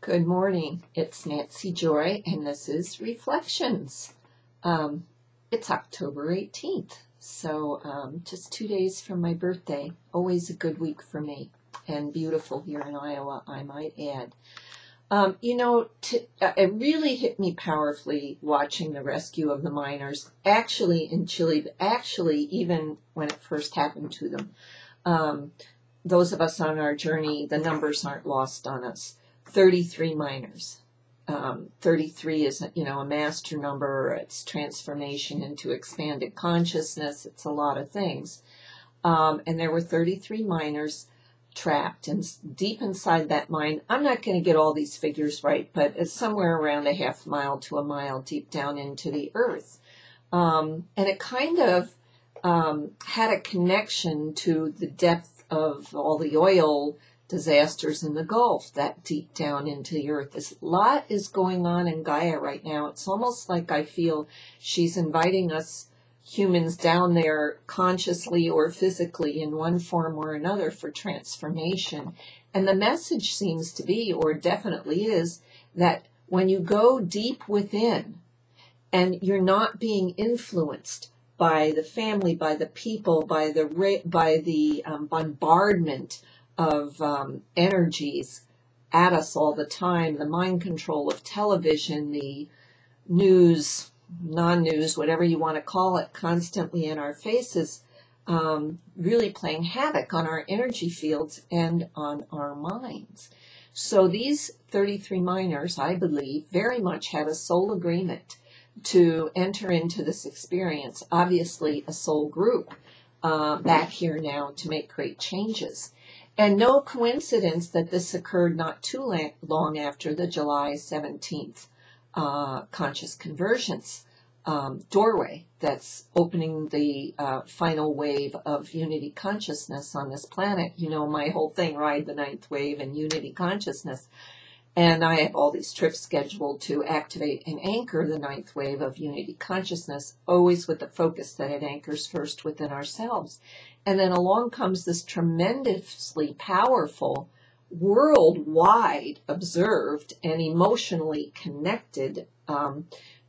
Good morning. It's Nancy Joy, and this is Reflections. It's October 18th, so just 2 days from my birthday. Always a good week for me, and beautiful here in Iowa, I might add. It really hit me powerfully watching the rescue of the miners, actually in Chile, but actually even when it first happened to them. Those of us on our journey, the numbers aren't lost on us. 33 miners. 33 is, a master number. It's transformation into expanded consciousness. It's a lot of things. And there were 33 miners trapped, and deep inside that mine, I'm not going to get all these figures right, but it's somewhere around a half mile to a mile deep down into the earth. And it kind of had a connection to the depth of all the oil disasters in the Gulf, that deep down into the earth. A lot is going on in Gaia right now. It's almost like I feel she's inviting us humans down there consciously or physically in one form or another for transformation. And the message seems to be, or definitely is, that when you go deep within and you're not being influenced by the family, by the people, by the bombardment of energies at us all the time, the mind control of television, the news, non-news, whatever you want to call it, constantly in our faces, really playing havoc on our energy fields and on our minds. So these 33 miners, I believe, very much had a soul agreement to enter into this experience, obviously a soul group back here now to make great changes. And no coincidence that this occurred not too long after the July 17th Conscious Convergence doorway that's opening the final wave of Unity Consciousness on this planet. You know, my whole thing, Ride the Ninth Wave and Unity Consciousness. And I have all these trips scheduled to activate and anchor the ninth wave of Unity Consciousness, always with the focus that it anchors first within ourselves. And then along comes this tremendously powerful, worldwide observed and emotionally connected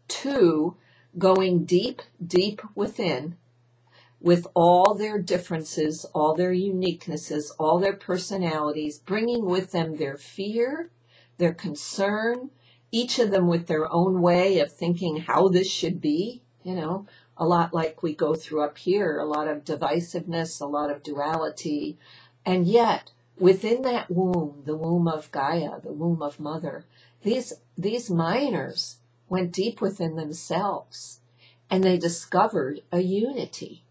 to going deep, deep within with all their differences, all their uniquenesses, all their personalities, bringing with them their fear, their concern, each of them with their own way of thinking how this should be, a lot like we go through up here, a lot of divisiveness, a lot of duality. And yet, within that womb, the womb of Gaia, the womb of Mother, these miners went deep within themselves, and they discovered a unity.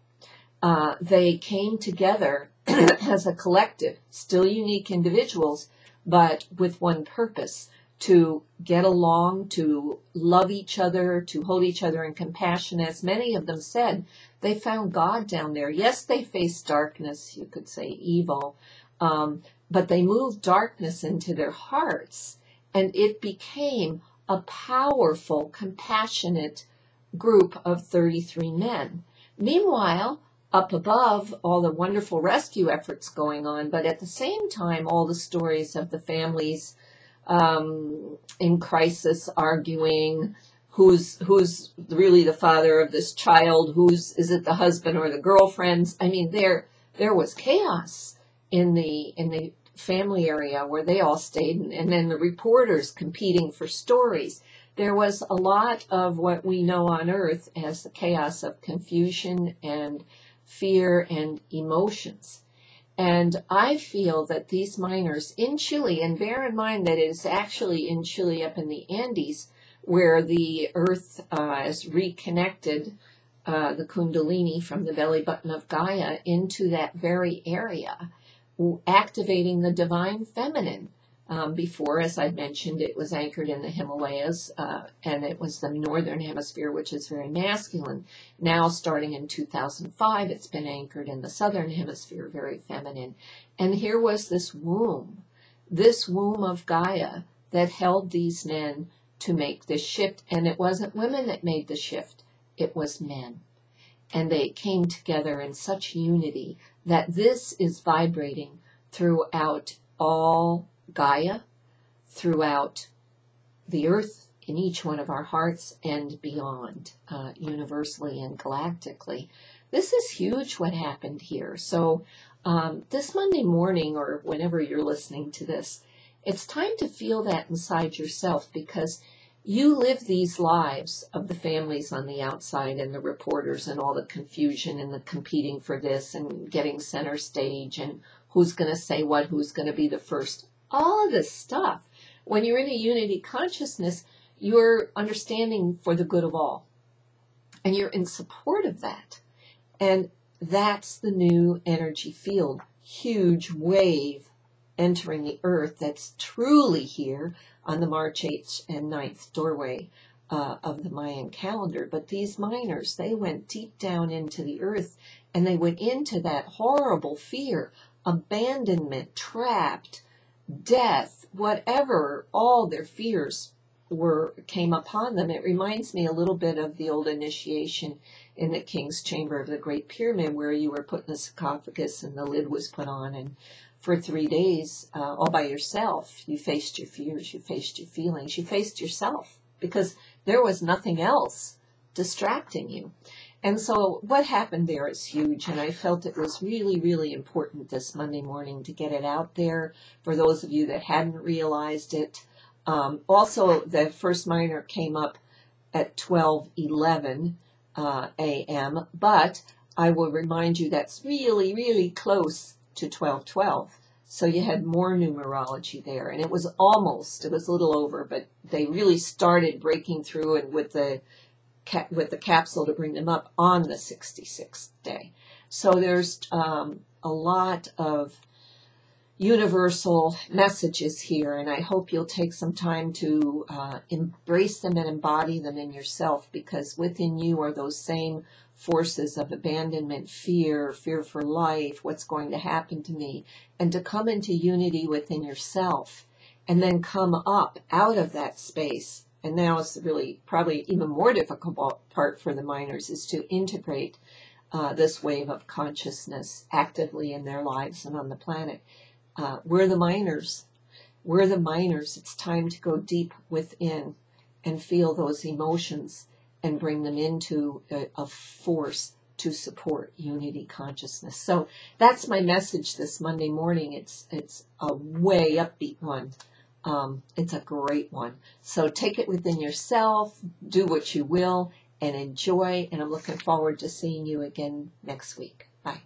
They came together as a collective, still unique individuals, but with one purpose: to get along, to love each other, to hold each other in compassion. As many of them said, they found God down there. Yes, they faced darkness, you could say evil, but they moved darkness into their hearts, and it became a powerful, compassionate group of 33 men. Meanwhile, up above, all the wonderful rescue efforts going on, but at the same time, all the stories of the families in crisis, arguing who's really the father of this child, is it the husband or the girlfriends? I mean, there was chaos in the family area where they all stayed, and then the reporters competing for stories. There was a lot of what we know on Earth as the chaos of confusion and fear and emotions. And I feel that these miners in Chile, and bear in mind that it is actually in Chile up in the Andes where the earth is reconnected, the Kundalini from the belly button of Gaia into that very area, activating the divine feminine. Before, as I mentioned, it was anchored in the Himalayas, and it was the northern hemisphere, which is very masculine. Now, starting in 2005, it's been anchored in the southern hemisphere, very feminine. And here was this womb of Gaia that held these men to make this shift. And it wasn't women that made the shift, it was men. And they came together in such unity that this is vibrating throughout all Gaia, throughout the earth, in each one of our hearts, and beyond, universally and galactically. This is huge what happened here. So this Monday morning, or whenever you're listening to this, it's time to feel that inside yourself, because you live these lives of the families on the outside and the reporters and all the confusion and the competing for this and getting center stage and who's going to say what, who's going to be the first. All of this stuff. When you're in a unity consciousness, you're understanding for the good of all. And you're in support of that. And that's the new energy field. Huge wave entering the earth that's truly here on the March 8th and 9th doorway of the Mayan calendar. But these miners, they went deep down into the earth, and they went into that horrible fear, abandonment, trapped, death, whatever all their fears came upon them. It reminds me a little bit of the old initiation in the King's Chamber of the Great Pyramid, where you were put in a sarcophagus and the lid was put on, and for 3 days, all by yourself, you faced your fears, you faced your feelings, you faced yourself, because there was nothing else distracting you. And so what happened there is huge, and I felt it was really, really important this Monday morning to get it out there for those of you that hadn't realized it. Also, the first miner came up at 12:11 a.m., but I will remind you that's really, really close to 12:12. So you had more numerology there, and it was a little over, but they really started breaking through and with the capsule to bring them up on the 66th day. So there's a lot of universal messages here, and I hope you'll take some time to embrace them and embody them in yourself, because within you are those same forces of abandonment, fear for life, what's going to happen to me, and to come into unity within yourself and then come up out of that space. And now it's really probably even more difficult part for the miners is to integrate this wave of consciousness actively in their lives and on the planet. We're the miners. We're the miners. It's time to go deep within and feel those emotions and bring them into a force to support unity consciousness. So that's my message this Monday morning. It's a way upbeat one. It's a great one. So take it within yourself, do what you will, and enjoy. And I'm looking forward to seeing you again next week. Bye.